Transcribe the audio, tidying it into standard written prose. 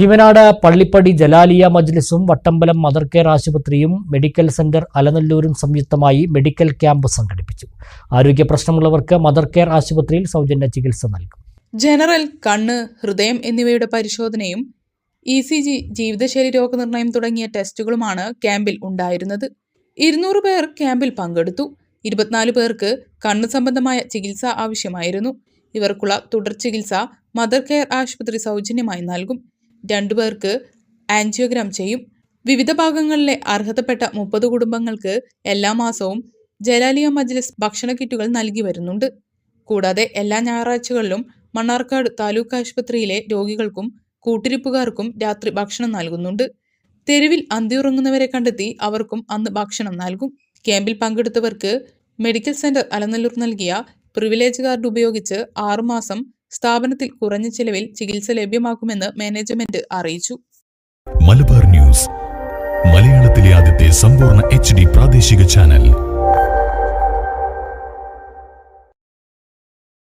Bheemanad Pallippadi Jalaliya മജ്ലിസും Vattambalam mother care ആശുപത്രിയും medical centre അലനല്ലൂരും സംയുക്തമായി medical camp സംഘടിപ്പിച്ചു. ആരോഗ്യ പ്രശ്നമുള്ളവർക്ക് മദർ കെയർ ആശുപത്രിയിൽ സൗജന്യ ചികിത്സ നൽകും. ജനറൽ, കണ്ണ്, ഹൃദയം എന്നിവയുടെ പരിശോധനയും ECG, ജീവിതശൈലി രോഗനിർണയം തുടങ്ങിയ ടെസ്റ്റുകളുമാണ് ക്യാമ്പിൽ ഉണ്ടായിരുന്നത്. 200 പേർ ക്യാമ്പിൽ പങ്കെടുത്തു. 24 പേർക്ക് കണ്ണ് സംബന്ധമായ ചികിത്സ ആവശ്യമായിരുന്നു. ഇവർക്കുള്ള തുടർ ചികിത്സ മദർ കെയർ ആശുപത്രി സൗജന്യമായി നൽകും. 2 പേർക്ക് ആൻജിയോഗ്രാം ചെയ്യും. വിവിധ ഭാഗങ്ങളിലെ അർഹതപ്പെട്ട 30 കുടുംബങ്ങൾക്ക് എല്ലാ മാസവും ജലാലിയ മജ്ലിസ് ഭക്ഷണ കിറ്റുകൾ നൽകി വരുന്നുണ്ട്. കൂടാതെ എല്ലാ ഞായറാഴ്ചകളിലും മണ്ണാർക്കാട് താലൂക്ക് ആശുപത്രിയിലെ രോഗികൾക്കും കൂട്ടിരിപ്പുകാർക്കും രാത്രി ഭക്ഷണം നൽകുന്നുണ്ട്. തെരുവിൽ അന്തിയുറങ്ങുന്നവരെ കണ്ടെത്തി അവർക്കും അന്ന് ഭക്ഷണം നൽകും. ക്യാമ്പിൽ പങ്കെടുത്തവർക്ക് മെഡിക്കൽ സെന്റർ അലനല്ലൂർ നൽകിയ പ്രിവിലേജ് കാർഡ് ഉപയോഗിച്ച് 6 മാസം സ്ഥാപനത്തിൽ കുറഞ്ഞ ചിലവിൽ ചികിത്സ ലഭ്യമാക്കുമെന്ന് മാനേജ്മെന്റ് അറിയിച്ചു. മലബാർ ന്യൂസ്, മലയാളത്തിലെ ആദ്യത്തെ സമ്പൂർണ്ണ HD പ്രാദേശിക ചാനൽ.